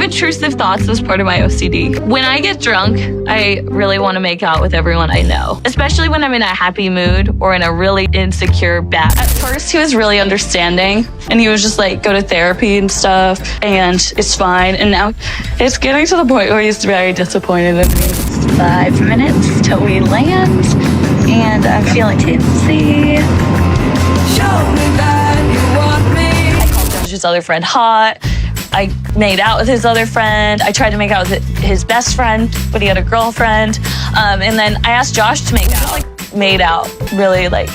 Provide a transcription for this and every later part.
intrusive thoughts as part of my OCD. When I get drunk, I really want to make out with everyone I know, especially when I'm in a happy mood or in a really insecure bad. At first, he was really understanding and he was just like, go to therapy and stuff and it's fine. And now it's getting to the point where he's very disappointed in me. It's 5 minutes till we land and I'm feeling tipsy. Show me that you want me. I called Josh's other friend hot. I made out with his other friend. I tried to make out with his best friend, but he had a girlfriend. And then I asked Josh to make out. Like, made out really like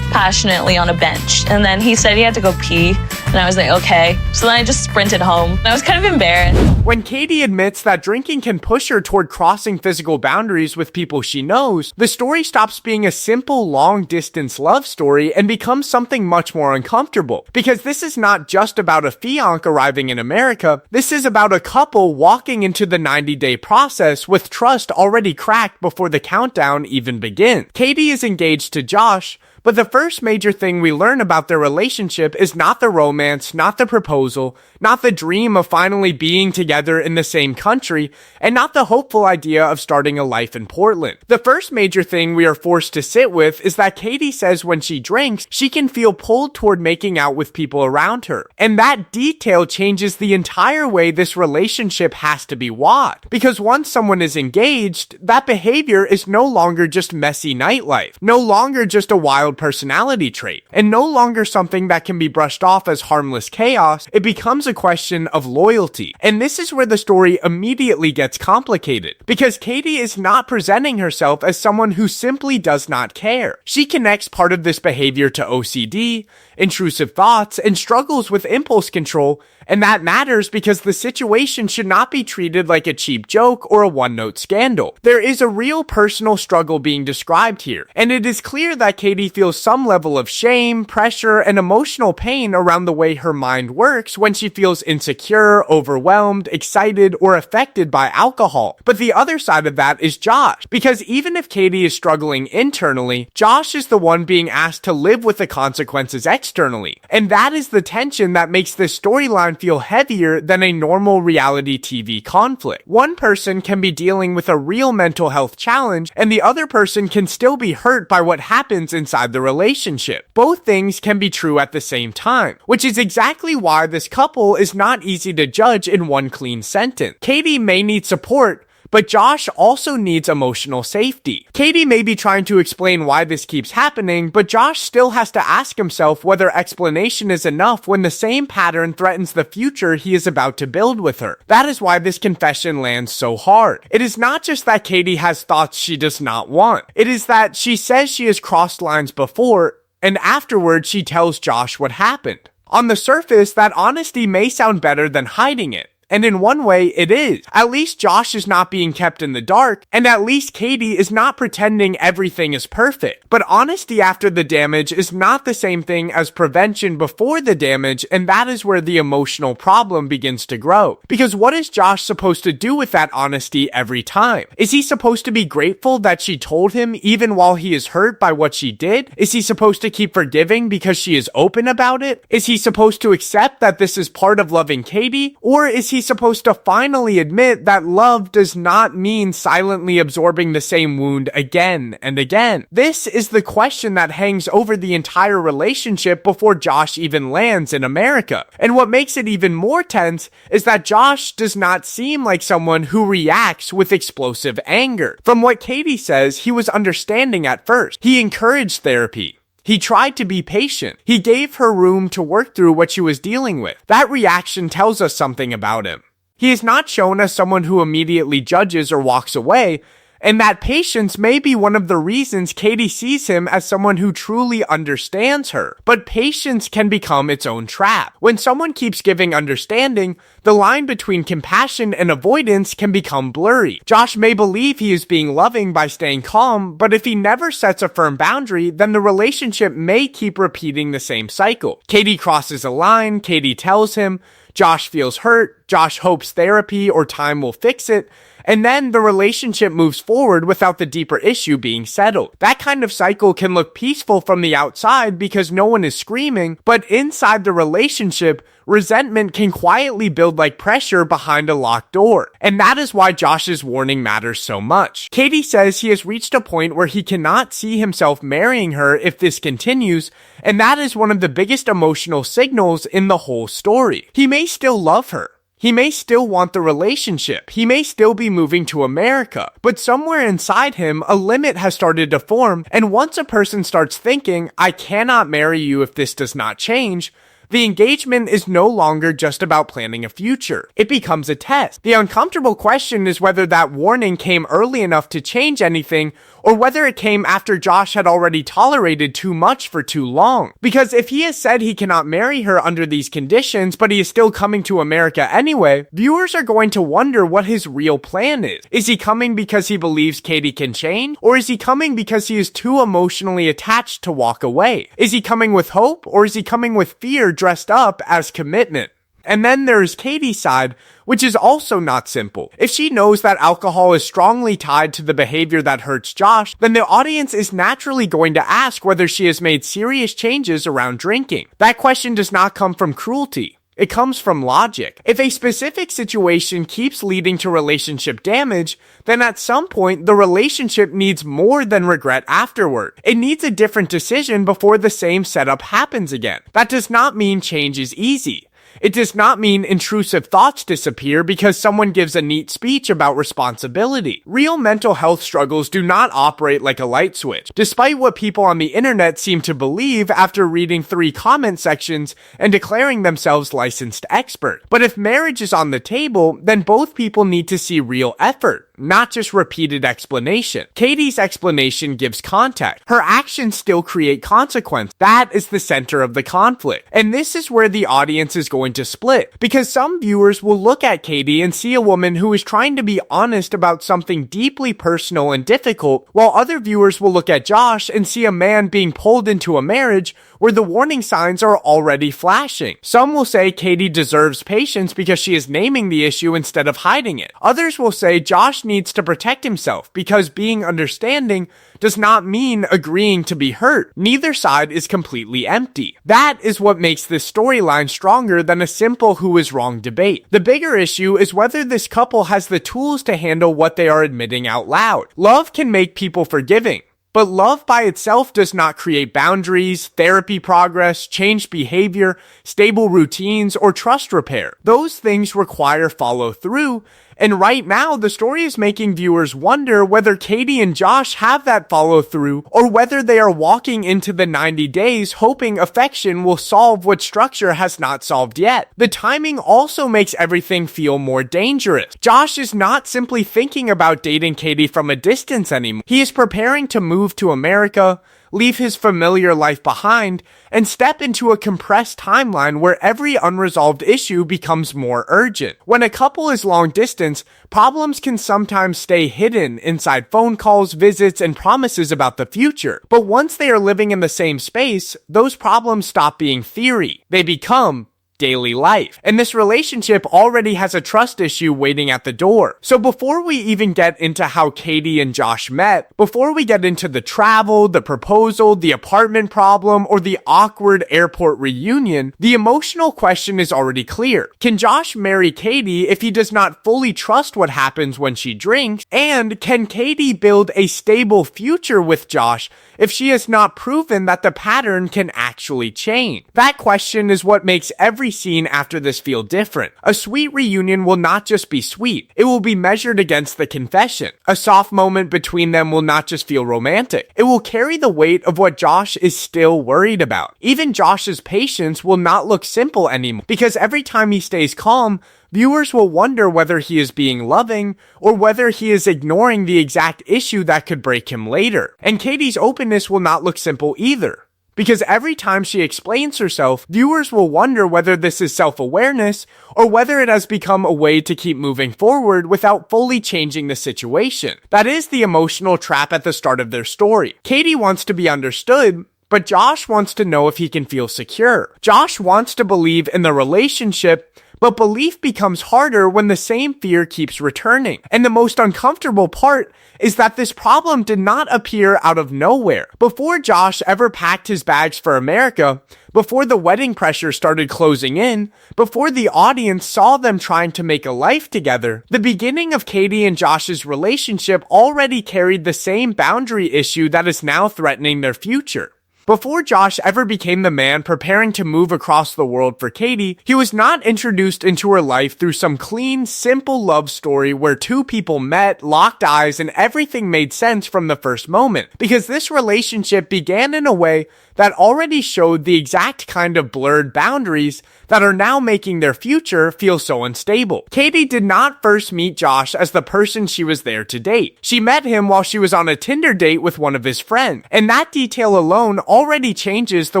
passionately on a bench. And then he said he had to go pee. And I was like, okay. So then I just sprinted home. And I was kind of embarrassed. When Katie admits that drinking can push her toward crossing physical boundaries with people she knows, the story stops being a simple long-distance love story and becomes something much more uncomfortable. Because this is not just about a fiancé arriving in America, this is about a couple walking into the 90-day process with trust already cracked before the countdown even begins. Katie is engaged to Josh, but the first major thing we learn about their relationship is not the romance, not the proposal, not the dream of finally being together in the same country, and not the hopeful idea of starting a life in Portland. The first major thing we are forced to sit with is that Katie says when she drinks, she can feel pulled toward making out with people around her. And that detail changes the entire way this relationship has to be watched. Because once someone is engaged, that behavior is no longer just messy nightlife, no longer just a wild personality trait, and no longer something that can be brushed off as harmless chaos. It becomes a question of loyalty. And this is where the story immediately gets complicated, because Katie is not presenting herself as someone who simply does not care. She connects part of this behavior to OCD, intrusive thoughts, and struggles with impulse control, and that matters because the situation should not be treated like a cheap joke or a one-note scandal. There is a real personal struggle being described here, and it is clear that Katie feels some level of shame, pressure, and emotional pain around the way her mind works when she feels insecure, overwhelmed, excited, or affected by alcohol. But the other side of that is Josh, because even if Katie is struggling internally, Josh is the one being asked to live with the consequences externally. And that is the tension that makes this storyline feel heavier than a normal reality TV conflict. One person can be dealing with a real mental health challenge, and the other person can still be hurt by what happens inside the relationship. Both things can be true at the same time, which is exactly why this couple is not easy to judge in one clean sentence. Katie may need support, but Josh also needs emotional safety. Katie may be trying to explain why this keeps happening, but Josh still has to ask himself whether explanation is enough when the same pattern threatens the future he is about to build with her. That is why this confession lands so hard. It is not just that Katie has thoughts she does not want. It is that she says she has crossed lines before, and afterwards she tells Josh what happened. On the surface, that honesty may sound better than hiding it. And in one way, it is. At least Josh is not being kept in the dark, and at least Katie is not pretending everything is perfect. But honesty after the damage is not the same thing as prevention before the damage, and that is where the emotional problem begins to grow. Because what is Josh supposed to do with that honesty every time? Is he supposed to be grateful that she told him even while he is hurt by what she did? Is he supposed to keep forgiving because she is open about it? Is he supposed to accept that this is part of loving Katie? Or is he supposed to finally admit that love does not mean silently absorbing the same wound again and again? This is the question that hangs over the entire relationship before Josh even lands in America. And what makes it even more tense is that Josh does not seem like someone who reacts with explosive anger. From what Katie says, he was understanding at first. He encouraged therapy. He tried to be patient. He gave her room to work through what she was dealing with. That reaction tells us something about him. He is not shown as someone who immediately judges or walks away, and that patience may be one of the reasons Katie sees him as someone who truly understands her. But patience can become its own trap. When someone keeps giving understanding, the line between compassion and avoidance can become blurry. Josh may believe he is being loving by staying calm, but if he never sets a firm boundary, then the relationship may keep repeating the same cycle. Katie crosses a line, Katie tells him, Josh feels hurt, Josh hopes therapy or time will fix it, and then the relationship moves forward without the deeper issue being settled. That kind of cycle can look peaceful from the outside because no one is screaming, but inside the relationship, resentment can quietly build like pressure behind a locked door. And that is why Josh's warning matters so much. Katie says he has reached a point where he cannot see himself marrying her if this continues, and that is one of the biggest emotional signals in the whole story. He may still love her. He may still want the relationship. He may still be moving to America. But somewhere inside him, a limit has started to form, and once a person starts thinking, I cannot marry you if this does not change, the engagement is no longer just about planning a future. It becomes a test. The uncomfortable question is whether that warning came early enough to change anything, or whether it came after Josh had already tolerated too much for too long. Because if he has said he cannot marry her under these conditions, but he is still coming to America anyway, viewers are going to wonder what his real plan is. Is he coming because he believes Katie can change? Or is he coming because he is too emotionally attached to walk away? Is he coming with hope, or is he coming with fear dressed up as commitment? And then there's Katie's side, which is also not simple. If she knows that alcohol is strongly tied to the behavior that hurts Josh, then the audience is naturally going to ask whether she has made serious changes around drinking. That question does not come from cruelty. It comes from logic. If a specific situation keeps leading to relationship damage, then at some point the relationship needs more than regret afterward. It needs a different decision before the same setup happens again. That does not mean change is easy. It does not mean intrusive thoughts disappear because someone gives a neat speech about responsibility. Real mental health struggles do not operate like a light switch, despite what people on the internet seem to believe after reading 3 comment sections and declaring themselves licensed expert. But if marriage is on the table, then both people need to see real effort, not just repeated explanation. Katie's explanation gives context. Her actions still create consequence. That is the center of the conflict. And this is where the audience is going to split, because some viewers will look at Katie and see a woman who is trying to be honest about something deeply personal and difficult, while other viewers will look at Josh and see a man being pulled into a marriage where the warning signs are already flashing. Some will say Katie deserves patience because she is naming the issue instead of hiding it. Others will say Josh needs to protect himself because being understanding does not mean agreeing to be hurt. Neither side is completely empty. That is what makes this storyline stronger than a simple who is wrong debate. The bigger issue is whether this couple has the tools to handle what they are admitting out loud. Love can make people forgiving, but love by itself does not create boundaries, therapy progress, changed behavior, stable routines, or trust repair. Those things require follow-through, and right now, the story is making viewers wonder whether Katie and Josh have that follow-through, or whether they are walking into the 90 days hoping affection will solve what structure has not solved yet. The timing also makes everything feel more dangerous. Josh is not simply thinking about dating Katie from a distance anymore. He is preparing to move to America, leave his familiar life behind, and step into a compressed timeline where every unresolved issue becomes more urgent. When a couple is long distance, problems can sometimes stay hidden inside phone calls, visits, and promises about the future. But once they are living in the same space, those problems stop being theory. They become daily life. And this relationship already has a trust issue waiting at the door. So before we even get into how Katie and Josh met, before we get into the travel, the proposal, the apartment problem, or the awkward airport reunion, the emotional question is already clear. Can Josh marry Katie if he does not fully trust what happens when she drinks? And can Katie build a stable future with Josh if she has not proven that the pattern can actually change? That question is what makes every scene after this feel different. A sweet reunion will not just be sweet, it will be measured against the confession. A soft moment between them will not just feel romantic, it will carry the weight of what Josh is still worried about. Even Josh's patience will not look simple anymore, because every time he stays calm, viewers will wonder whether he is being loving or whether he is ignoring the exact issue that could break him later. And Katie's openness will not look simple either, because every time she explains herself, viewers will wonder whether this is self-awareness or whether it has become a way to keep moving forward without fully changing the situation. That is the emotional trap at the start of their story. Katie wants to be understood, but Josh wants to know if he can feel secure. Josh wants to believe in the relationship, But belief becomes harder when the same fear keeps returning. And the most uncomfortable part is that this problem did not appear out of nowhere. Before Josh ever packed his bags for America, before the wedding pressure started closing in, before the audience saw them trying to make a life together, the beginning of Katie and Josh's relationship already carried the same boundary issue that is now threatening their future. Before Josh ever became the man preparing to move across the world for Katie, he was not introduced into her life through some clean, simple love story where two people met, locked eyes, and everything made sense from the first moment. Because this relationship began in a way that already showed the exact kind of blurred boundaries that are now making their future feel so unstable. Katie did not first meet Josh as the person she was there to date. She met him while she was on a Tinder date with one of his friends. And that detail alone already changes the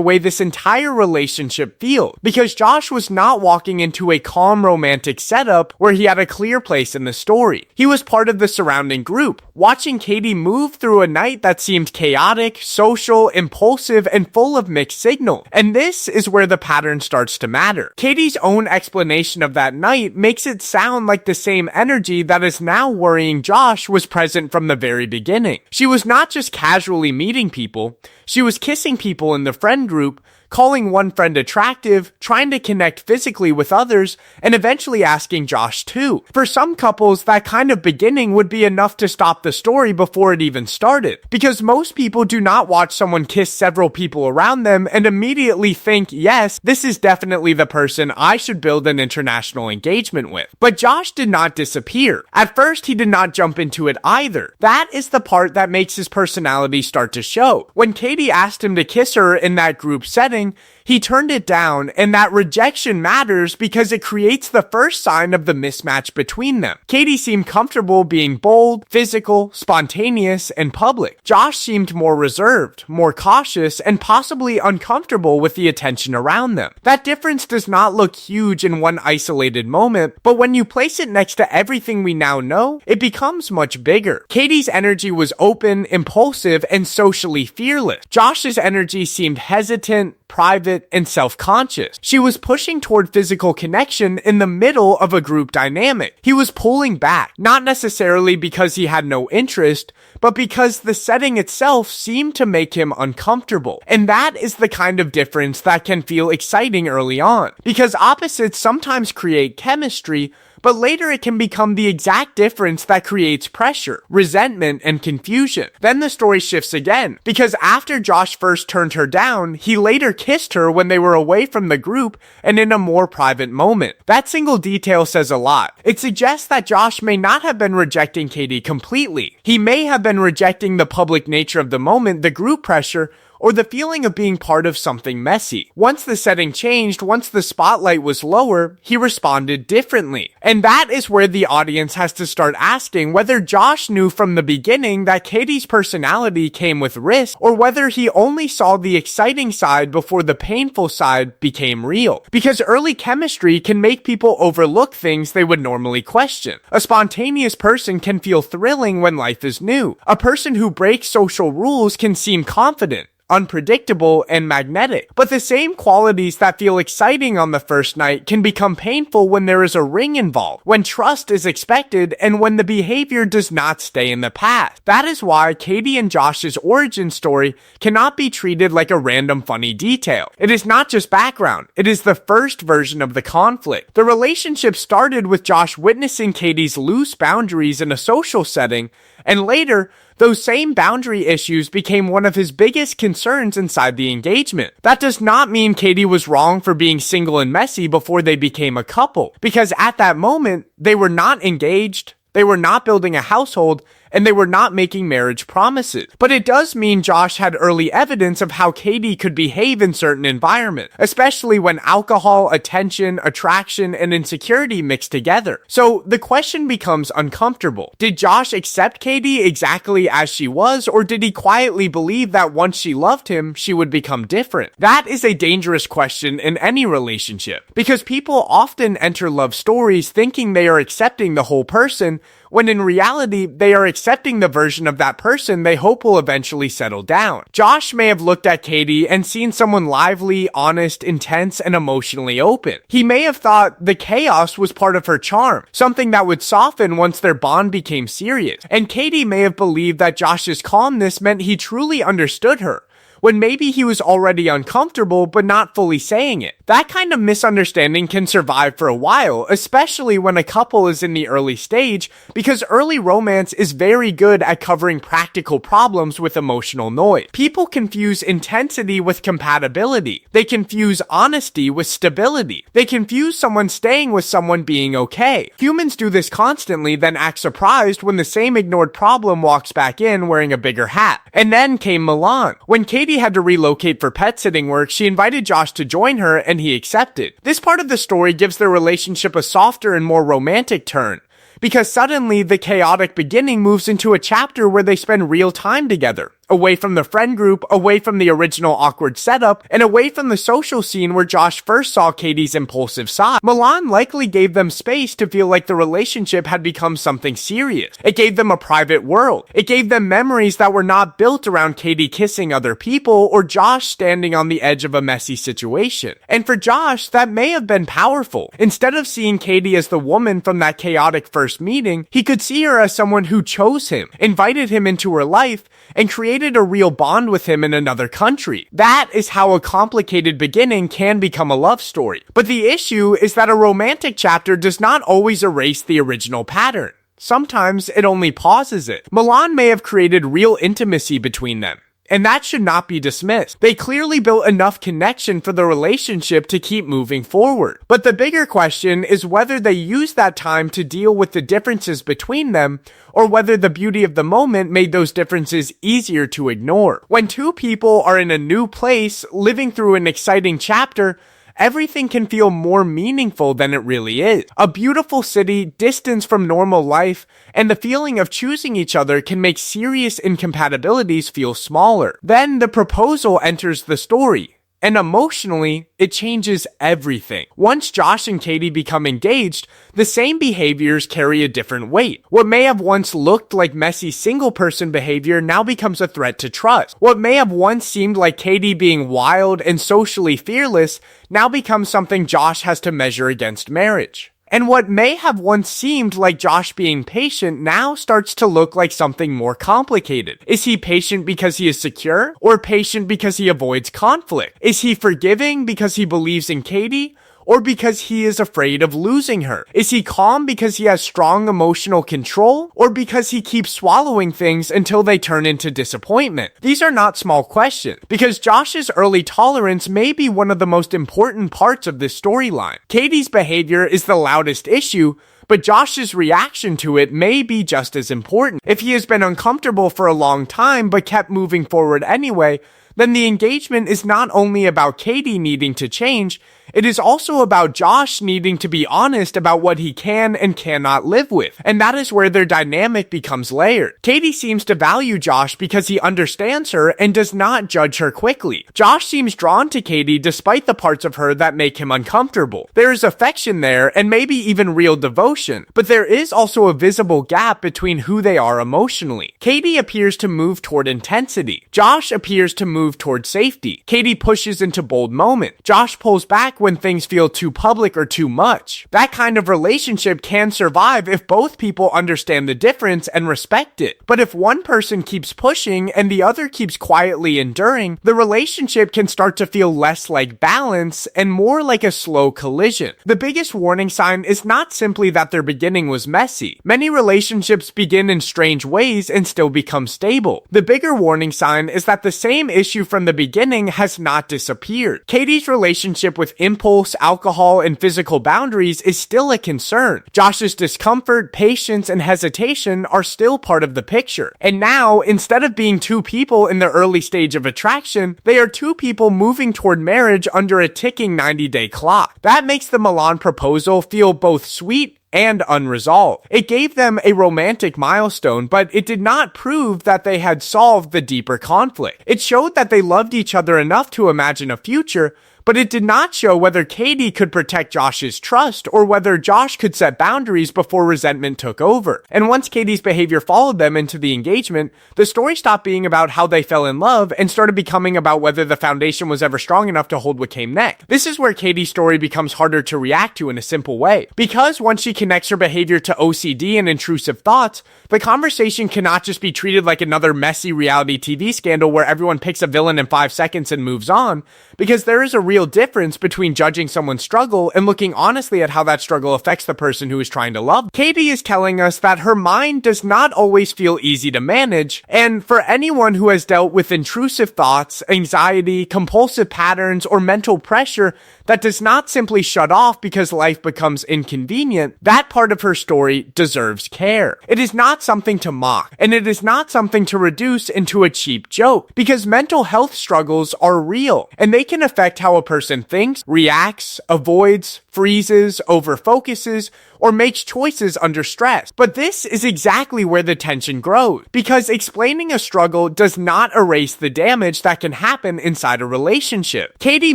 way this entire relationship feels. Because Josh was not walking into a calm romantic setup where he had a clear place in the story. He was part of the surrounding group, watching Katie move through a night that seemed chaotic, social, impulsive, and full of mixed signals. And this is where the pattern starts to matter. Katie's own explanation of that night makes it sound like the same energy that is now worrying Josh was present from the very beginning. She was not just casually meeting people, she was kissing people in the friend group, calling one friend attractive, trying to connect physically with others, and eventually asking Josh too. For some couples, that kind of beginning would be enough to stop the story before it even started. Because most people do not watch someone kiss several people around them and immediately think, yes, this is definitely the person I should build an international engagement with. But Josh did not disappear. At first, he did not jump into it either. That is the part that makes his personality start to show. When Katie asked him to kiss her in that group setting, he turned it down, and that rejection matters because it creates the first sign of the mismatch between them. Katie seemed comfortable being bold, physical, spontaneous, and public. Josh seemed more reserved, more cautious, and possibly uncomfortable with the attention around them. That difference does not look huge in one isolated moment, but when you place it next to everything we now know, it becomes much bigger. Katie's energy was open, impulsive, and socially fearless. Josh's energy seemed hesitant, private, and self-conscious. She was pushing toward physical connection in the middle of a group dynamic. He was pulling back, not necessarily because he had no interest, but because the setting itself seemed to make him uncomfortable. And that is the kind of difference that can feel exciting early on, because opposites sometimes create chemistry, but later it can become the exact difference that creates pressure, resentment, and confusion. Then the story shifts again, because after Josh first turned her down, he later kissed her when they were away from the group and in a more private moment. That single detail says a lot. It suggests that Josh may not have been rejecting Katie completely. He may have been rejecting the public nature of the moment, the group pressure, or the feeling of being part of something messy. Once the setting changed, once the spotlight was lower, he responded differently. And that is where the audience has to start asking whether Josh knew from the beginning that Katie's personality came with risk, or whether he only saw the exciting side before the painful side became real. Because early chemistry can make people overlook things they would normally question. A spontaneous person can feel thrilling when life is new. A person who breaks social rules can seem confident, unpredictable, and magnetic. But the same qualities that feel exciting on the first night can become painful when there is a ring involved, when trust is expected, and when the behavior does not stay in the past. That is why Katie and Josh's origin story cannot be treated like a random funny detail. It is not just background, it is the first version of the conflict. The relationship started with Josh witnessing Katie's loose boundaries in a social setting, and later, those same boundary issues became one of his biggest concerns inside the engagement. That does not mean Katie was wrong for being single and messy before they became a couple, because at that moment, they were not engaged, they were not building a household, and they were not making marriage promises. But it does mean Josh had early evidence of how Katie could behave in certain environments, especially when alcohol, attention, attraction, and insecurity mix together. So the question becomes uncomfortable. Did Josh accept Katie exactly as she was, or did he quietly believe that once she loved him, she would become different? That is a dangerous question in any relationship, because people often enter love stories thinking they are accepting the whole person, when in reality, they are accepting the version of that person they hope will eventually settle down. Josh may have looked at Katie and seen someone lively, honest, intense, and emotionally open. He may have thought the chaos was part of her charm, something that would soften once their bond became serious. And Katie may have believed that Josh's calmness meant he truly understood her, when maybe he was already uncomfortable but not fully saying it. That kind of misunderstanding can survive for a while, especially when a couple is in the early stage, because early romance is very good at covering practical problems with emotional noise. People confuse intensity with compatibility. They confuse honesty with stability. They confuse someone staying with someone being okay. Humans do this constantly, then act surprised when the same ignored problem walks back in wearing a bigger hat. And then came Milan. When Katie had to relocate for pet sitting work, she invited Josh to join her and he accepted. This part of the story gives their relationship a softer and more romantic turn, because suddenly the chaotic beginning moves into a chapter where they spend real time together, away from the friend group, away from the original awkward setup, and away from the social scene where Josh first saw Katie's impulsive side. Milan likely gave them space to feel like the relationship had become something serious. It gave them a private world. It gave them memories that were not built around Katie kissing other people or Josh standing on the edge of a messy situation. And for Josh, that may have been powerful. Instead of seeing Katie as the woman from that chaotic first meeting, he could see her as someone who chose him, invited him into her life, and created a real bond with him in another country. That is how a complicated beginning can become a love story. But the issue is that a romantic chapter does not always erase the original pattern. Sometimes it only pauses it. Milan may have created real intimacy between them, and that should not be dismissed. They clearly built enough connection for the relationship to keep moving forward. But the bigger question is whether they used that time to deal with the differences between them, or whether the beauty of the moment made those differences easier to ignore. When two people are in a new place, living through an exciting chapter, everything can feel more meaningful than it really is. A beautiful city, distance from normal life, and the feeling of choosing each other can make serious incompatibilities feel smaller. Then the proposal enters the story, and emotionally, it changes everything. Once Josh and Katie become engaged, the same behaviors carry a different weight. What may have once looked like messy single-person behavior now becomes a threat to trust. What may have once seemed like Katie being wild and socially fearless now becomes something Josh has to measure against marriage. And what may have once seemed like Josh being patient now starts to look like something more complicated. Is he patient because he is secure, or patient because he avoids conflict? Is he forgiving because he believes in Katie, or because he is afraid of losing her? Is he calm because he has strong emotional control, or because he keeps swallowing things until they turn into disappointment? These are not small questions, because Josh's early tolerance may be one of the most important parts of this storyline. Katie's behavior is the loudest issue, but Josh's reaction to it may be just as important. If he has been uncomfortable for a long time but kept moving forward anyway, then the engagement is not only about Katie needing to change, it is also about Josh needing to be honest about what he can and cannot live with. And that is where their dynamic becomes layered. Katie seems to value Josh because he understands her and does not judge her quickly. Josh seems drawn to Katie despite the parts of her that make him uncomfortable. There is affection there and maybe even real devotion, but there is also a visible gap between who they are emotionally. Katie appears to move toward intensity. Josh appears to move toward safety. Katie pushes into bold moments. Josh pulls back when things feel too public or too much. That kind of relationship can survive if both people understand the difference and respect it. But if one person keeps pushing and the other keeps quietly enduring, the relationship can start to feel less like balance and more like a slow collision. The biggest warning sign is not simply that their beginning was messy. Many relationships begin in strange ways and still become stable. The bigger warning sign is that the same issue from the beginning has not disappeared. Katie's relationship with impulse, alcohol, and physical boundaries is still a concern. Josh's discomfort, patience, and hesitation are still part of the picture. And now, instead of being two people in the early stage of attraction, they are two people moving toward marriage under a ticking 90-day clock. That makes the Milan proposal feel both sweet and unresolved. It gave them a romantic milestone, but it did not prove that they had solved the deeper conflict. It showed that they loved each other enough to imagine a future, but it did not show whether Katie could protect Josh's trust or whether Josh could set boundaries before resentment took over. And once Katie's behavior followed them into the engagement, the story stopped being about how they fell in love and started becoming about whether the foundation was ever strong enough to hold what came next. This is where Katie's story becomes harder to react to in a simple way. Because once she connects her behavior to OCD and intrusive thoughts, the conversation cannot just be treated like another messy reality TV scandal where everyone picks a villain in 5 seconds and moves on, because there is a real difference between judging someone's struggle and looking honestly at how that struggle affects the person who is trying to love. Katie is telling us that her mind does not always feel easy to manage, and for anyone who has dealt with intrusive thoughts, anxiety, compulsive patterns, or mental pressure that does not simply shut off because life becomes inconvenient, that part of her story deserves care. It is not something to mock, and it is not something to reduce into a cheap joke, because mental health struggles are real, and they can affect how a person thinks, reacts, avoids, freezes, overfocuses, or makes choices under stress. But this is exactly where the tension grows, because explaining a struggle does not erase the damage that can happen inside a relationship. Katie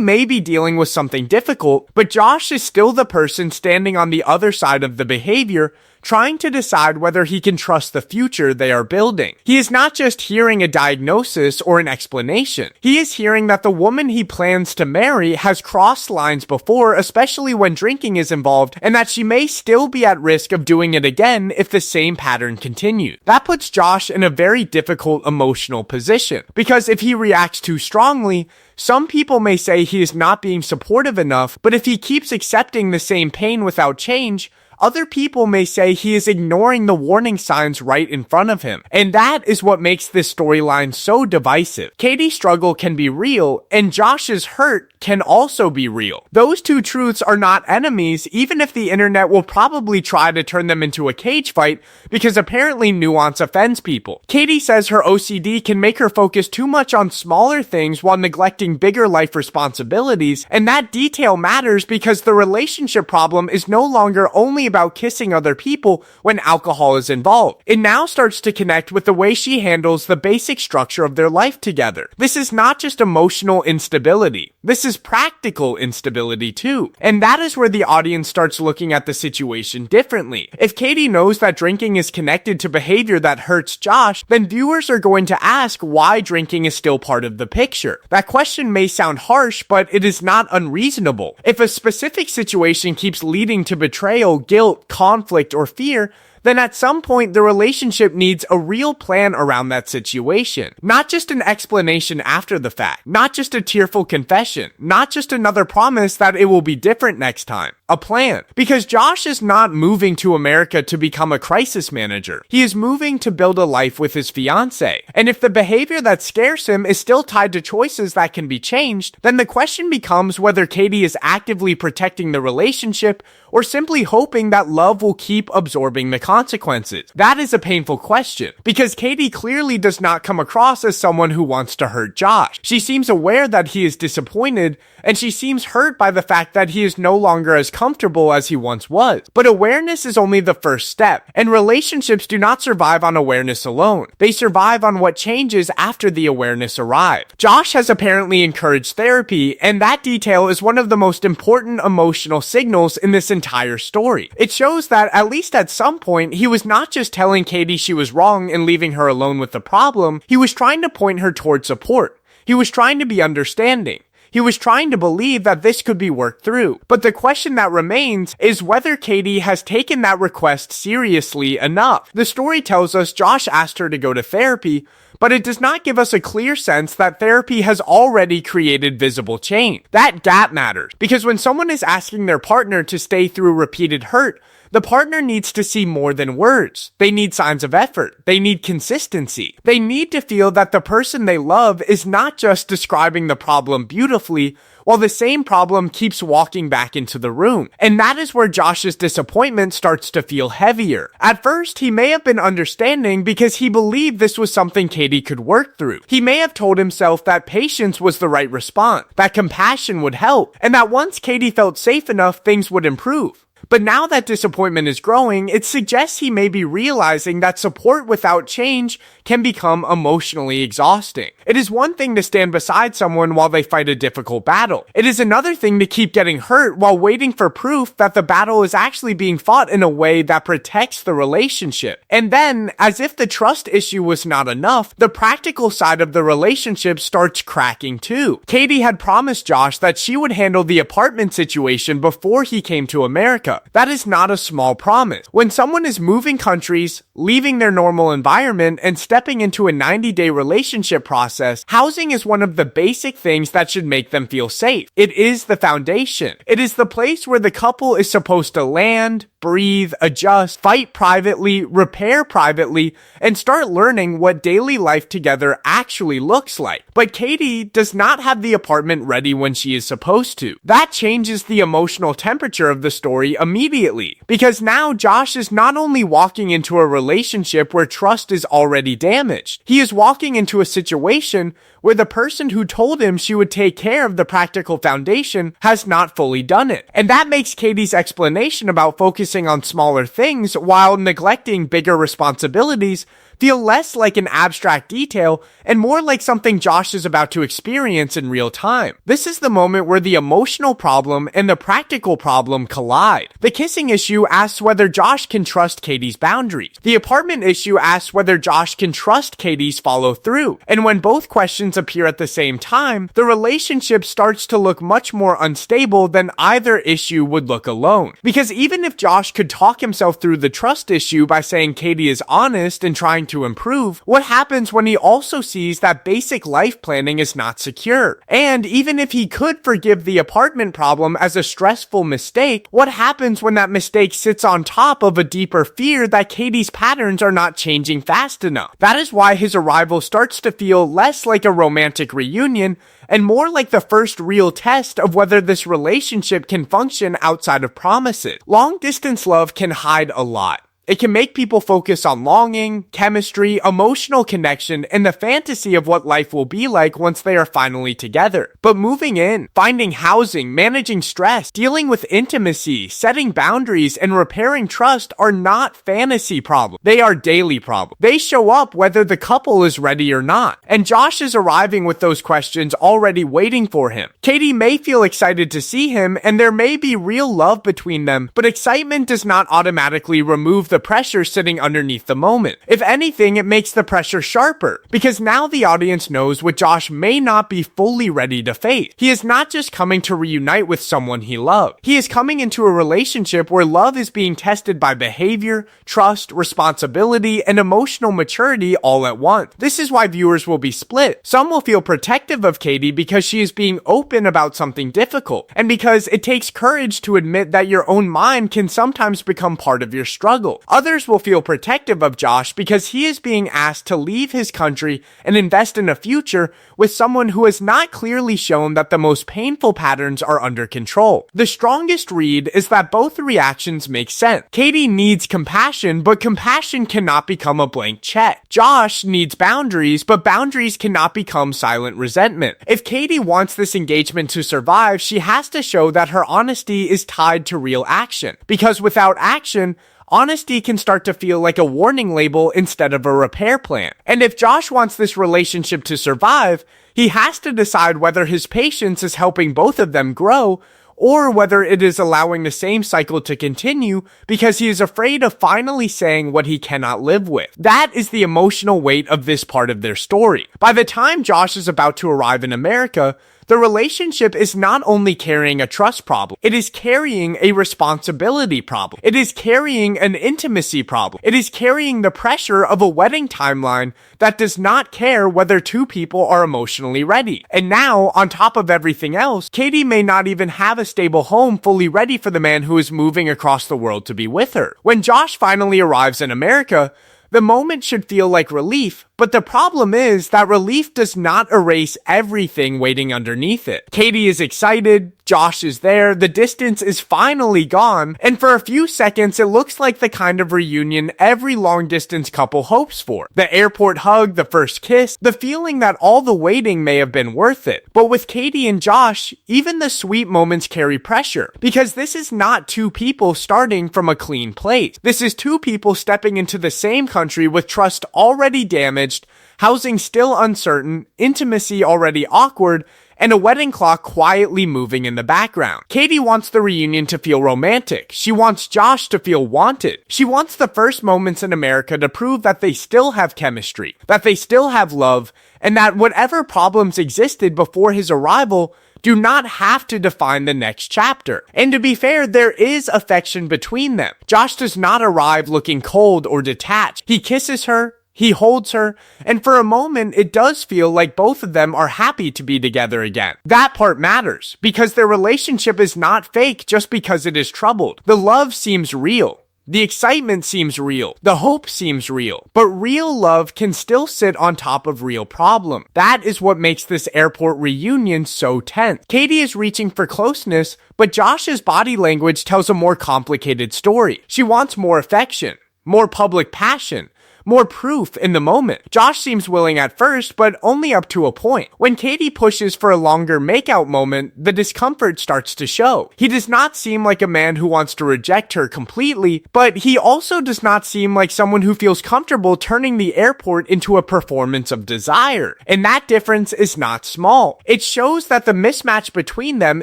may be dealing with something difficult, but Josh is still the person standing on the other side of the behavior, trying to decide whether he can trust the future they are building. He is not just hearing a diagnosis or an explanation. He is hearing that the woman he plans to marry has crossed lines before, especially when drinking is involved, and that she may still be at risk of doing it again if the same pattern continues. That puts Josh in a very difficult emotional position, because if he reacts too strongly, some people may say he is not being supportive enough, but if he keeps accepting the same pain without change, other people may say he is ignoring the warning signs right in front of him. And that is what makes this storyline so divisive. Katie's struggle can be real, and Josh's hurt can also be real. Those two truths are not enemies, even if the internet will probably try to turn them into a cage fight, because apparently nuance offends people. Katie says her OCD can make her focus too much on smaller things while neglecting bigger life responsibilities, and that detail matters because the relationship problem is no longer only about kissing other people when alcohol is involved. It now starts to connect with the way she handles the basic structure of their life together. This is not just emotional instability. This is practical instability too. And that is where the audience starts looking at the situation differently. If Katie knows that drinking is connected to behavior that hurts Josh, then viewers are going to ask why drinking is still part of the picture. That question may sound harsh, but it is not unreasonable. If a specific situation keeps leading to betrayal, guilt, conflict, or fear, then at some point the relationship needs a real plan around that situation. Not just an explanation after the fact. Not just a tearful confession. Not just another promise that it will be different next time. A plan. Because Josh is not moving to America to become a crisis manager. He is moving to build a life with his fiancé. And if the behavior that scares him is still tied to choices that can be changed, then the question becomes whether Katie is actively protecting the relationship or simply hoping that love will keep absorbing the consequences. That is a painful question, because Katie clearly does not come across as someone who wants to hurt Josh. She seems aware that he is disappointed, and she seems hurt by the fact that he is no longer as comfortable as he once was. But awareness is only the first step, and relationships do not survive on awareness alone. They survive on what changes after the awareness arrives. Josh has apparently encouraged therapy, and that detail is one of the most important emotional signals in this entire story. It shows that, at least at some point, he was not just telling Katie she was wrong and leaving her alone with the problem. He was trying to point her toward support. He was trying to be understanding. He was trying to believe that this could be worked through. But the question that remains is whether Katie has taken that request seriously enough. The story tells us Josh asked her to go to therapy, but it does not give us a clear sense that therapy has already created visible change. That gap matters, because when someone is asking their partner to stay through repeated hurt, the partner needs to see more than words. They need signs of effort. They need consistency. They need to feel that the person they love is not just describing the problem beautifully, while the same problem keeps walking back into the room. And that is where Josh's disappointment starts to feel heavier. At first, he may have been understanding because he believed this was something Katie could work through. He may have told himself that patience was the right response, that compassion would help, and that once Katie felt safe enough, things would improve. But now that disappointment is growing, it suggests he may be realizing that support without change can become emotionally exhausting. It is one thing to stand beside someone while they fight a difficult battle. It is another thing to keep getting hurt while waiting for proof that the battle is actually being fought in a way that protects the relationship. And then, as if the trust issue was not enough, the practical side of the relationship starts cracking too. Katie had promised Josh that she would handle the apartment situation before he came to America. That is not a small promise. When someone is moving countries, leaving their normal environment, and stepping into a 90-day relationship process, housing is one of the basic things that should make them feel safe. It is the foundation. It is the place where the couple is supposed to land, breathe, adjust, fight privately, repair privately, and start learning what daily life together actually looks like. But Katie does not have the apartment ready when she is supposed to. That changes the emotional temperature of the story immediately, because now Josh is not only walking into a relationship where trust is already damaged, he is walking into a situation where the person who told him she would take care of the practical foundation has not fully done it. And that makes Katie's explanation about focusing on smaller things while neglecting bigger responsibilities feel less like an abstract detail and more like something Josh is about to experience in real time. This is the moment where the emotional problem and the practical problem collide. The kissing issue asks whether Josh can trust Katie's boundaries. The apartment issue asks whether Josh can trust Katie's follow through. And when both questions appear at the same time, the relationship starts to look much more unstable than either issue would look alone. Because even if Josh could talk himself through the trust issue by saying Katie is honest and trying to improve, what happens when he also sees that basic life planning is not secure? And even if he could forgive the apartment problem as a stressful mistake, what happens when that mistake sits on top of a deeper fear that Katie's patterns are not changing fast enough? That is why his arrival starts to feel less like a romantic reunion and more like the first real test of whether this relationship can function outside of promises. Long-distance love can hide a lot. It can make people focus on longing, chemistry, emotional connection, and the fantasy of what life will be like once they are finally together. But moving in, finding housing, managing stress, dealing with intimacy, setting boundaries, and repairing trust are not fantasy problems. They are daily problems. They show up whether the couple is ready or not. And Josh is arriving with those questions already waiting for him. Katie may feel excited to see him, and there may be real love between them, but excitement does not automatically remove the pressure sitting underneath the moment. If anything, it makes the pressure sharper, because now the audience knows what Josh may not be fully ready to face. He is not just coming to reunite with someone he loved. He is coming into a relationship where love is being tested by behavior, trust, responsibility, and emotional maturity all at once. This is why viewers will be split. Some will feel protective of Katie because she is being open about something difficult, and because it takes courage to admit that your own mind can sometimes become part of your struggle. Others will feel protective of Josh because he is being asked to leave his country and invest in a future with someone who has not clearly shown that the most painful patterns are under control. The strongest read is that both reactions make sense. Katie needs compassion, but compassion cannot become a blank check. Josh needs boundaries, but boundaries cannot become silent resentment. If Katie wants this engagement to survive, she has to show that her honesty is tied to real action. Because without action, honesty can start to feel like a warning label instead of a repair plan. And if Josh wants this relationship to survive, he has to decide whether his patience is helping both of them grow or whether it is allowing the same cycle to continue because he is afraid of finally saying what he cannot live with. That is the emotional weight of this part of their story. By the time Josh is about to arrive in America, the relationship is not only carrying a trust problem, it is carrying a responsibility problem. It is carrying an intimacy problem. It is carrying the pressure of a wedding timeline that does not care whether two people are emotionally ready. And now, on top of everything else, Katie may not even have a stable home fully ready for the man who is moving across the world to be with her. When Josh finally arrives in America, the moment should feel like relief, but the problem is that relief does not erase everything waiting underneath it. Katie is excited, Josh is there, the distance is finally gone, and for a few seconds it looks like the kind of reunion every long-distance couple hopes for. The airport hug, the first kiss, the feeling that all the waiting may have been worth it. But with Katie and Josh, even the sweet moments carry pressure, because this is not two people starting from a clean place. This is two people stepping into the same country with trust already damaged, housing still uncertain, intimacy already awkward, and a wedding clock quietly moving in the background. Katie wants the reunion to feel romantic. She wants Josh to feel wanted. She wants the first moments in America to prove that they still have chemistry, that they still have love, and that whatever problems existed before his arrival do not have to define the next chapter. And to be fair, there is affection between them. Josh does not arrive looking cold or detached. He kisses her, he holds her, and for a moment, it does feel like both of them are happy to be together again. That part matters, because their relationship is not fake just because it is troubled. The love seems real. The excitement seems real. The hope seems real. But real love can still sit on top of real problem. That is what makes this airport reunion so tense. Katie is reaching for closeness, but Josh's body language tells a more complicated story. She wants more affection, more public passion, more proof in the moment. Josh seems willing at first, but only up to a point. When Katie pushes for a longer makeout moment, the discomfort starts to show. He does not seem like a man who wants to reject her completely, but he also does not seem like someone who feels comfortable turning the airport into a performance of desire. And that difference is not small. It shows that the mismatch between them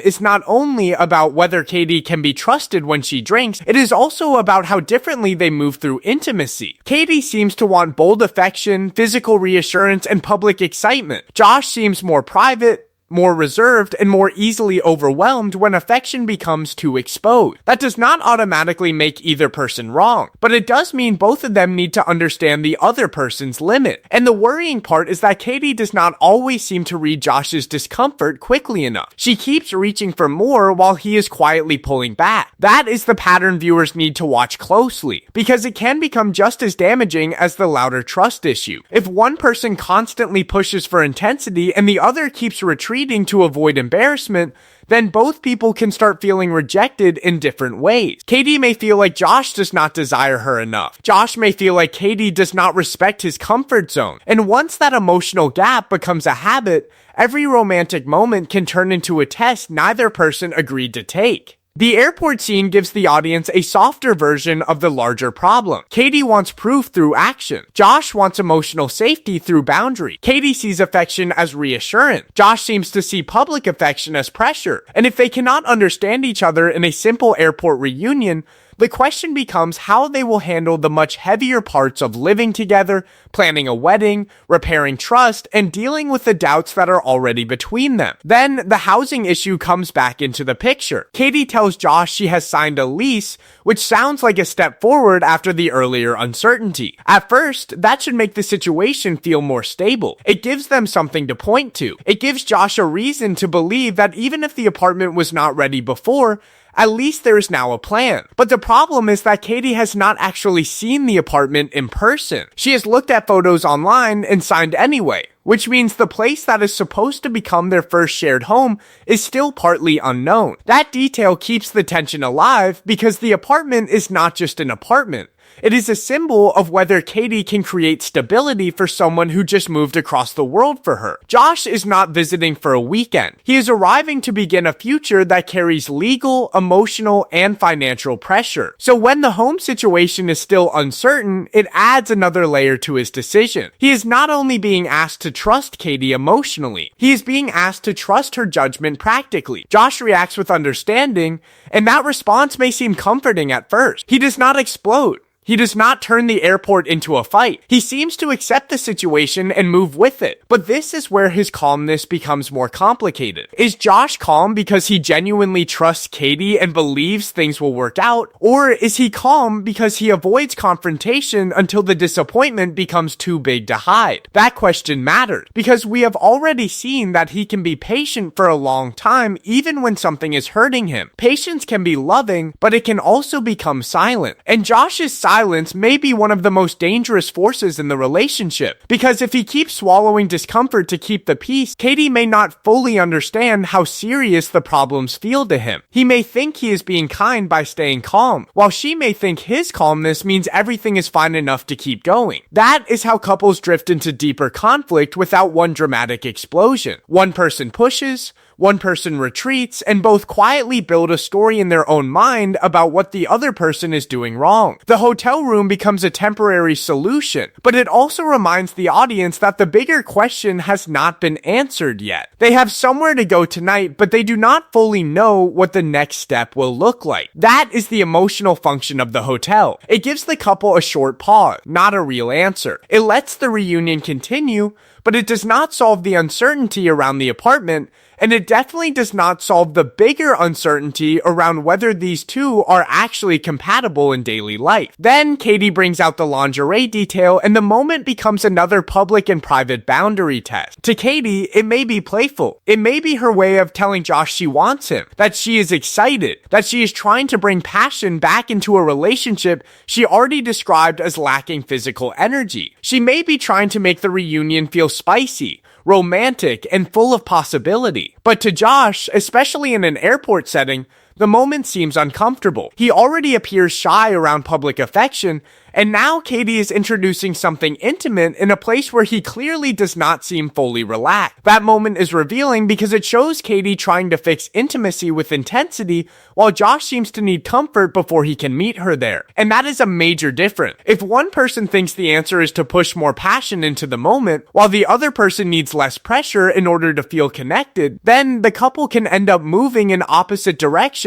is not only about whether Katie can be trusted when she drinks, it is also about how differently they move through intimacy. Katie seems to want bold affection, physical reassurance, and public excitement. Josh seems more private, more reserved, and more easily overwhelmed when affection becomes too exposed. That does not automatically make either person wrong, but it does mean both of them need to understand the other person's limit. And the worrying part is that Katie does not always seem to read Josh's discomfort quickly enough. She keeps reaching for more while he is quietly pulling back. That is the pattern viewers need to watch closely, because it can become just as damaging as the louder trust issue. If one person constantly pushes for intensity and the other keeps retreating to avoid embarrassment, then both people can start feeling rejected in different ways. Katie may feel like Josh does not desire her enough. Josh may feel like Katie does not respect his comfort zone. And once that emotional gap becomes a habit, every romantic moment can turn into a test neither person agreed to take. The airport scene gives the audience a softer version of the larger problem. Katie wants proof through action. Josh wants emotional safety through boundary. Katie sees affection as reassurance. Josh seems to see public affection as pressure. And if they cannot understand each other in a simple airport reunion, the question becomes how they will handle the much heavier parts of living together, planning a wedding, repairing trust, and dealing with the doubts that are already between them. Then, the housing issue comes back into the picture. Katie tells Josh she has signed a lease, which sounds like a step forward after the earlier uncertainty. At first, that should make the situation feel more stable. It gives them something to point to. It gives Josh a reason to believe that even if the apartment was not ready before, at least there is now a plan. But the problem is that Katie has not actually seen the apartment in person. She has looked at photos online and signed anyway, which means the place that is supposed to become their first shared home is still partly unknown. That detail keeps the tension alive because the apartment is not just an apartment. It is a symbol of whether Katie can create stability for someone who just moved across the world for her. Josh is not visiting for a weekend. He is arriving to begin a future that carries legal, emotional, and financial pressure. So when the home situation is still uncertain, it adds another layer to his decision. He is not only being asked to trust Katie emotionally, he is being asked to trust her judgment practically. Josh reacts with understanding, and that response may seem comforting at first. He does not explode. He does not turn the airport into a fight. He seems to accept the situation and move with it. But this is where his calmness becomes more complicated. Is Josh calm because he genuinely trusts Katie and believes things will work out? Or is he calm because he avoids confrontation until the disappointment becomes too big to hide? That question matters because we have already seen that he can be patient for a long time even when something is hurting him. Patience can be loving, but it can also become silent. And Josh's silence silence may be one of the most dangerous forces in the relationship. Because if he keeps swallowing discomfort to keep the peace, Katie may not fully understand how serious the problems feel to him. He may think he is being kind by staying calm, while she may think his calmness means everything is fine enough to keep going. That is how couples drift into deeper conflict without one dramatic explosion. One person pushes, one person retreats, and both quietly build a story in their own mind about what the other person is doing wrong. The hotel room becomes a temporary solution, but it also reminds the audience that the bigger question has not been answered yet. They have somewhere to go tonight, but they do not fully know what the next step will look like. That is the emotional function of the hotel. It gives the couple a short pause, not a real answer. It lets the reunion continue, but it does not solve the uncertainty around the apartment, and it definitely does not solve the bigger uncertainty around whether these two are actually compatible in daily life. Then Katie brings out the lingerie detail, and the moment becomes another public and private boundary test. To Katie, it may be playful. It may be her way of telling Josh she wants him, that she is excited, that she is trying to bring passion back into a relationship she already described as lacking physical energy. She may be trying to make the reunion feel spicy, romantic, and full of possibility. But to Josh, especially in an airport setting, the moment seems uncomfortable. He already appears shy around public affection, and now Katie is introducing something intimate in a place where he clearly does not seem fully relaxed. That moment is revealing because it shows Katie trying to fix intimacy with intensity, while Josh seems to need comfort before he can meet her there. And that is a major difference. If one person thinks the answer is to push more passion into the moment, while the other person needs less pressure in order to feel connected, then the couple can end up moving in opposite directions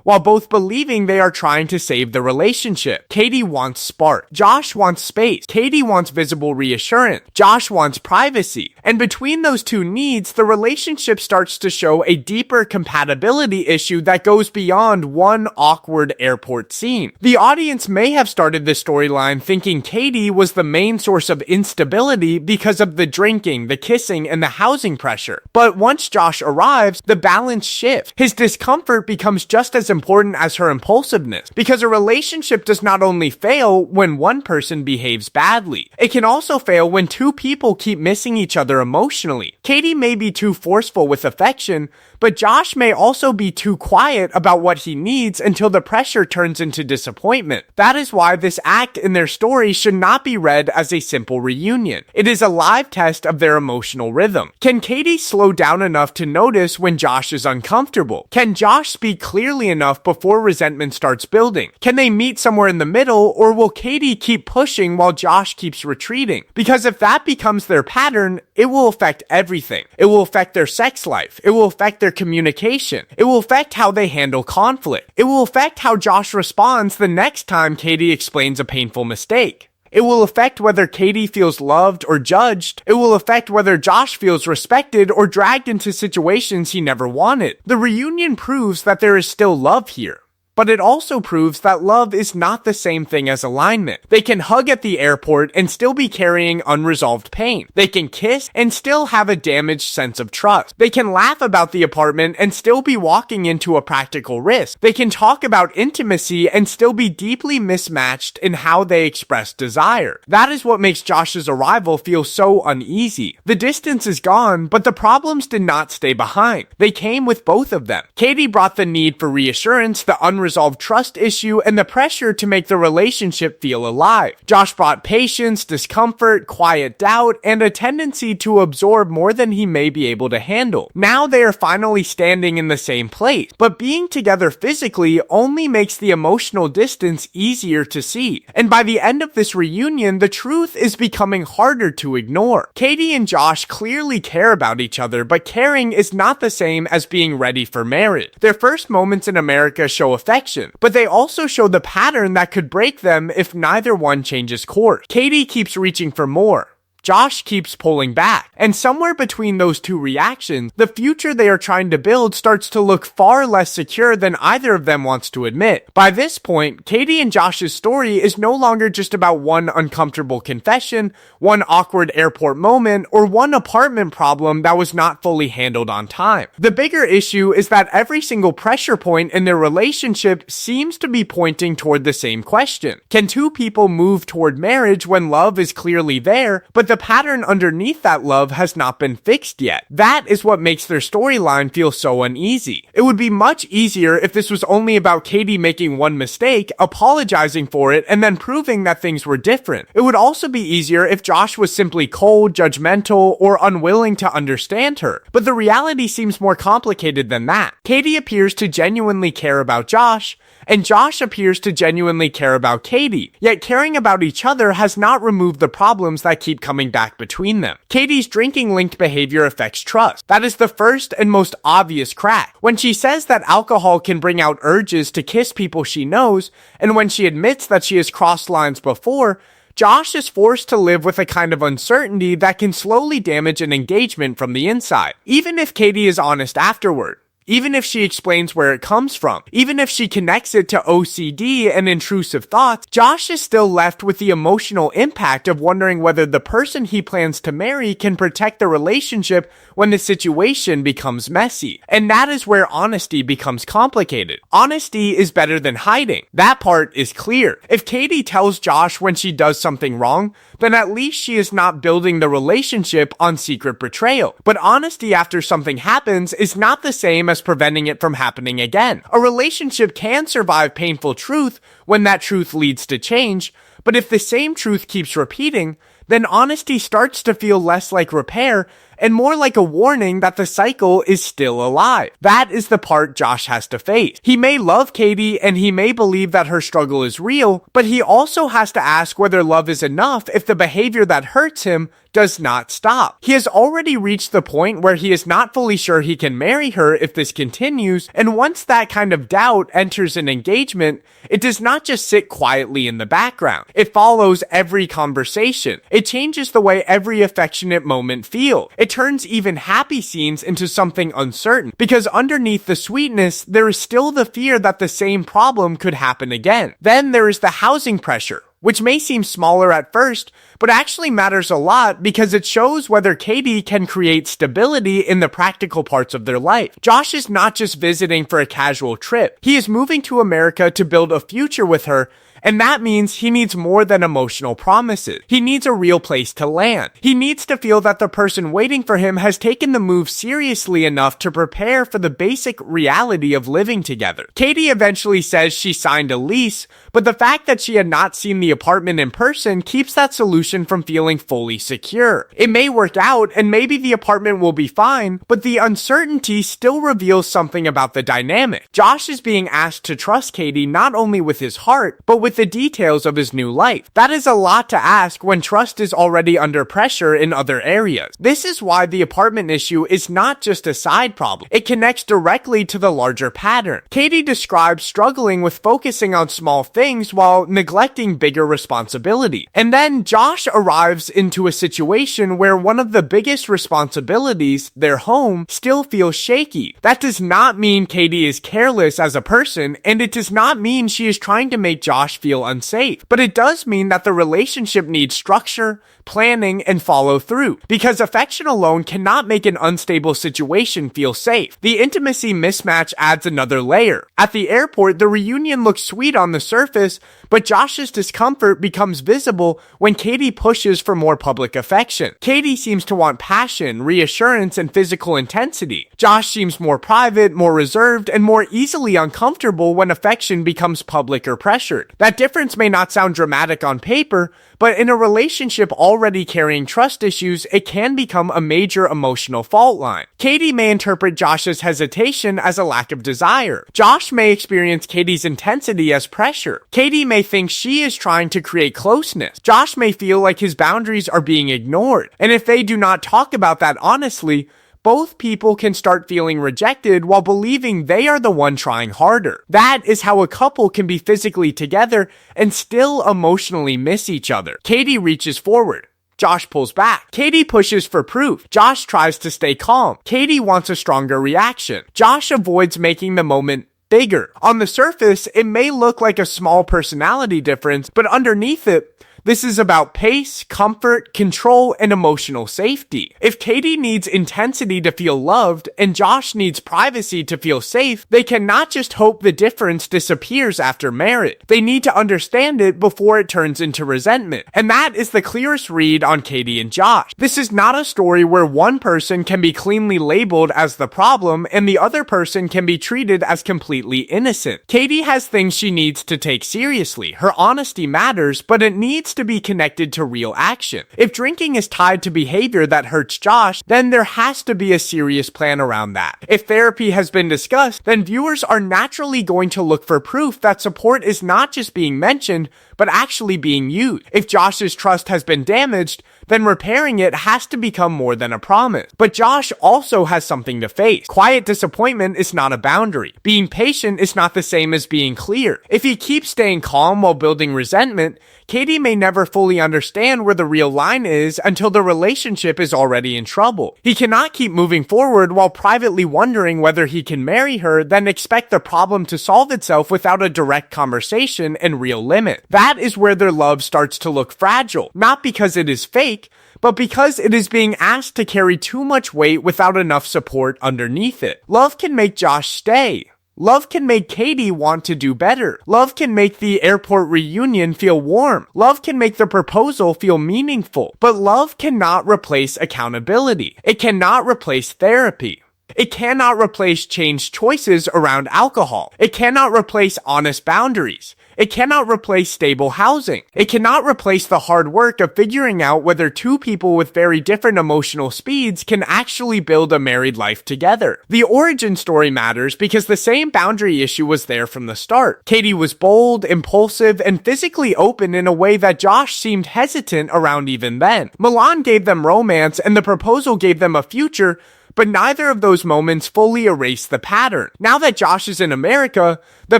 while both believing they are trying to save the relationship. Katie wants spark. Josh wants space. Katie wants visible reassurance. Josh wants privacy. And between those two needs, the relationship starts to show a deeper compatibility issue that goes beyond one awkward airport scene. The audience may have started this storyline thinking Katie was the main source of instability because of the drinking, the kissing, and the housing pressure. But once Josh arrives, the balance shifts. His discomfort becomes just as important as her impulsiveness, because a relationship does not only fail when one person behaves badly, it can also fail when two people keep missing each other emotionally. Katie may be too forceful with affection, but Josh may also be too quiet about what he needs until the pressure turns into disappointment. That is why this act in their story should not be read as a simple reunion. It is a live test of their emotional rhythm. Can Katie slow down enough to notice when Josh is uncomfortable? Can Josh speak clearly enough before resentment starts building? Can they meet somewhere in the middle, or will Katie keep pushing while Josh keeps retreating? Because if that becomes their pattern, it will affect everything. It will affect their sex life. It will affect their communication. It will affect how they handle conflict. It will affect how Josh responds the next time Katie explains a painful mistake. It will affect whether Katie feels loved or judged. It will affect whether Josh feels respected or dragged into situations he never wanted. The reunion proves that there is still love here. But it also proves that love is not the same thing as alignment. They can hug at the airport and still be carrying unresolved pain. They can kiss and still have a damaged sense of trust. They can laugh about the apartment and still be walking into a practical risk. They can talk about intimacy and still be deeply mismatched in how they express desire. That is what makes Josh's arrival feel so uneasy. The distance is gone, but the problems did not stay behind. They came with both of them. Katie brought the need for reassurance, the unresolved trust issue, and the pressure to make the relationship feel alive. Josh brought patience, discomfort, quiet doubt, and a tendency to absorb more than he may be able to handle. Now they are finally standing in the same place, but being together physically only makes the emotional distance easier to see. And by the end of this reunion, the truth is becoming harder to ignore. Katie and Josh clearly care about each other, but caring is not the same as being ready for marriage. Their first moments in America show affection, but they also show the pattern that could break them if neither one changes course. Katie keeps reaching for more. Josh keeps pulling back. And somewhere between those two reactions, the future they are trying to build starts to look far less secure than either of them wants to admit. By this point, Katie and Josh's story is no longer just about one uncomfortable confession, one awkward airport moment, or one apartment problem that was not fully handled on time. The bigger issue is that every single pressure point in their relationship seems to be pointing toward the same question. Can two people move toward marriage when love is clearly there, but the pattern underneath that love has not been fixed yet? That is what makes their storyline feel so uneasy. It would be much easier if this was only about Katie making one mistake, apologizing for it, and then proving that things were different. It would also be easier if Josh was simply cold, judgmental, or unwilling to understand her. But the reality seems more complicated than that. Katie appears to genuinely care about Josh, and Josh appears to genuinely care about Katie, yet caring about each other has not removed the problems that keep coming back between them. Katie's drinking-linked behavior affects trust. That is the first and most obvious crack. When she says that alcohol can bring out urges to kiss people she knows, and when she admits that she has crossed lines before, Josh is forced to live with a kind of uncertainty that can slowly damage an engagement from the inside. Even if Katie is honest afterward, even if she explains where it comes from, even if she connects it to OCD and intrusive thoughts, Josh is still left with the emotional impact of wondering whether the person he plans to marry can protect the relationship when the situation becomes messy. And that is where honesty becomes complicated. Honesty is better than hiding. That part is clear. If Katie tells Josh when she does something wrong, then at least she is not building the relationship on secret betrayal. But honesty after something happens is not the same as preventing it from happening again. A relationship can survive painful truth when that truth leads to change, but if the same truth keeps repeating, then honesty starts to feel less like repair and more like a warning that the cycle is still alive. That is the part Josh has to face. He may love Katie and he may believe that her struggle is real, but he also has to ask whether love is enough if the behavior that hurts him does not stop. He has already reached the point where he is not fully sure he can marry her if this continues, and once that kind of doubt enters an engagement, it does not just sit quietly in the background. It follows every conversation. It changes the way every affectionate moment feels. It turns even happy scenes into something uncertain, because underneath the sweetness, there is still the fear that the same problem could happen again. Then there is the housing pressure, which may seem smaller at first, but actually matters a lot because it shows whether Katie can create stability in the practical parts of their life. Josh is not just visiting for a casual trip. He is moving to America to build a future with her, and that means he needs more than emotional promises. He needs a real place to land. He needs to feel that the person waiting for him has taken the move seriously enough to prepare for the basic reality of living together. Katie eventually says she signed a lease, but the fact that she had not seen the apartment in person keeps that solution from feeling fully secure. It may work out and maybe the apartment will be fine, but the uncertainty still reveals something about the dynamic. Josh is being asked to trust Katie not only with his heart, but with the details of his new life. That is a lot to ask when trust is already under pressure in other areas. This is why the apartment issue is not just a side problem. It connects directly to the larger pattern. Katie describes struggling with focusing on small things while neglecting bigger responsibility. And then Josh arrives into a situation where one of the biggest responsibilities, their home, still feels shaky. That does not mean Katie is careless as a person, and it does not mean she is trying to make Josh feel unsafe. But it does mean that the relationship needs structure, planning, and follow through, because affection alone cannot make an unstable situation feel safe. The intimacy mismatch adds another layer. At the airport, the reunion looks sweet on the surface, but Josh's discomfort becomes visible when Katie pushes for more public affection. Katie seems to want passion, reassurance, and physical intensity. Josh seems more private, more reserved, and more easily uncomfortable when affection becomes public or pressured. That difference may not sound dramatic on paper, but in a relationship already carrying trust issues, it can become a major emotional fault line. Katie may interpret Josh's hesitation as a lack of desire. Josh may experience Katie's intensity as pressure. Katie may think she is trying to create closeness. Josh may feel like his boundaries are being ignored. And if they do not talk about that honestly, both people can start feeling rejected while believing they are the one trying harder. That is how a couple can be physically together and still emotionally miss each other. Katie reaches forward. Josh pulls back. Katie pushes for proof. Josh tries to stay calm. Katie wants a stronger reaction. Josh avoids making the moment bigger. On the surface, it may look like a small personality difference, but underneath it, this is about pace, comfort, control, and emotional safety. If Katie needs intensity to feel loved and Josh needs privacy to feel safe, they cannot just hope the difference disappears after marriage. They need to understand it before it turns into resentment. And that is the clearest read on Katie and Josh. This is not a story where one person can be cleanly labeled as the problem and the other person can be treated as completely innocent. Katie has things she needs to take seriously. Her honesty matters, but it needs to be connected to real action. If drinking is tied to behavior that hurts Josh, then there has to be a serious plan around that. If therapy has been discussed, then viewers are naturally going to look for proof that support is not just being mentioned, but actually being used. If Josh's trust has been damaged, then repairing it has to become more than a promise. But Josh also has something to face. Quiet disappointment is not a boundary. Being patient is not the same as being clear. If he keeps staying calm while building resentment, Katie may never fully understand where the real line is until the relationship is already in trouble. He cannot keep moving forward while privately wondering whether he can marry her, then expect the problem to solve itself without a direct conversation and real limit. That is where their love starts to look fragile, not because it is fake, but because it is being asked to carry too much weight without enough support underneath it. Love can make Josh stay. Love can make Katie want to do better. Love can make the airport reunion feel warm. Love can make the proposal feel meaningful. But love cannot replace accountability. It cannot replace therapy. It cannot replace changed choices around alcohol. It cannot replace honest boundaries. It cannot replace stable housing. It cannot replace the hard work of figuring out whether two people with very different emotional speeds can actually build a married life together. The origin story matters because the same boundary issue was there from the start. Katie was bold, impulsive, and physically open in a way that Josh seemed hesitant around even then. Milan gave them romance and the proposal gave them a future, but neither of those moments fully erased the pattern. Now that Josh is in America, the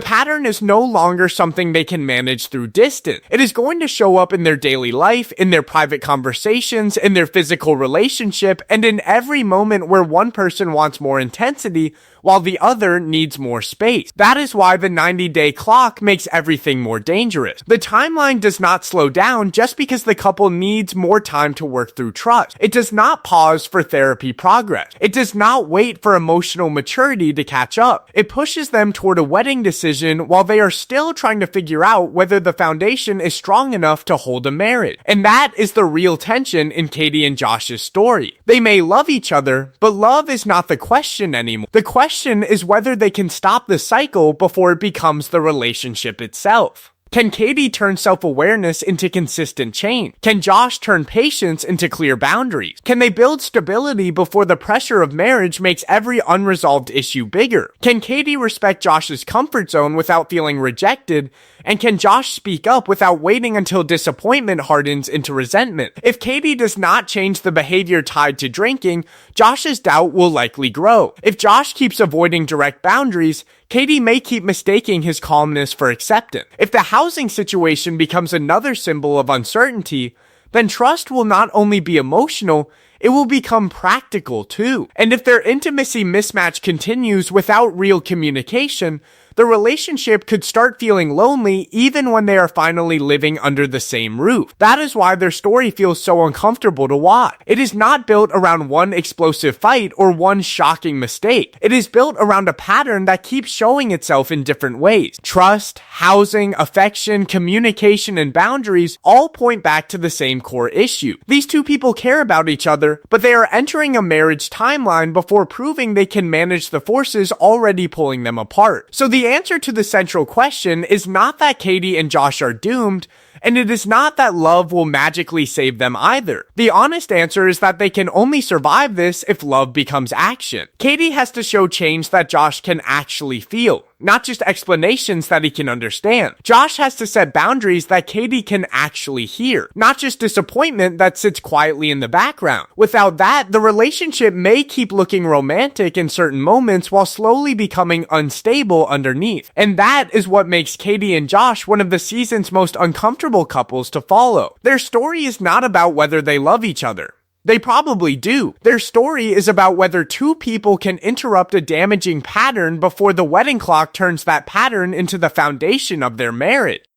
pattern is no longer something they can manage through distance. It is going to show up in their daily life, in their private conversations, in their physical relationship, and in every moment where one person wants more intensity while the other needs more space. That is why the 90-day clock makes everything more dangerous. The timeline does not slow down just because the couple needs more time to work through trust. It does not pause for therapy progress. It does not wait for emotional maturity to catch up. It pushes them toward a wedding decision while they are still trying to figure out whether the foundation is strong enough to hold a marriage. And that is the real tension in Katie and Josh's story. They may love each other, but love is not the question anymore. The question is whether they can stop the cycle before it becomes the relationship itself. Can Katie turn self-awareness into consistent change? Can Josh turn patience into clear boundaries? Can they build stability before the pressure of marriage makes every unresolved issue bigger? Can Katie respect Josh's comfort zone without feeling rejected? And can Josh speak up without waiting until disappointment hardens into resentment? If Katie does not change the behavior tied to drinking, Josh's doubt will likely grow. If Josh keeps avoiding direct boundaries, Katie may keep mistaking his calmness for acceptance. If the housing situation becomes another symbol of uncertainty, then trust will not only be emotional, it will become practical too. And if their intimacy mismatch continues without real communication, the relationship could start feeling lonely even when they are finally living under the same roof. That is why their story feels so uncomfortable to watch. It is not built around one explosive fight or one shocking mistake. It is built around a pattern that keeps showing itself in different ways. Trust, housing, affection, communication, and boundaries all point back to the same core issue. These two people care about each other, but they are entering a marriage timeline before proving they can manage the forces already pulling them apart. So the answer to the central question is not that Katie and Josh are doomed, and it is not that love will magically save them either. The honest answer is that they can only survive this if love becomes action. Katie has to show change that Josh can actually feel, not just explanations that he can understand. Josh has to set boundaries that Katie can actually hear, not just disappointment that sits quietly in the background. Without that, the relationship may keep looking romantic in certain moments while slowly becoming unstable underneath. And that is what makes Katie and Josh one of the season's most uncomfortable couples to follow. Their story is not about whether they love each other. They probably do. Their story is about whether two people can interrupt a damaging pattern before the wedding clock turns that pattern into the foundation of their marriage.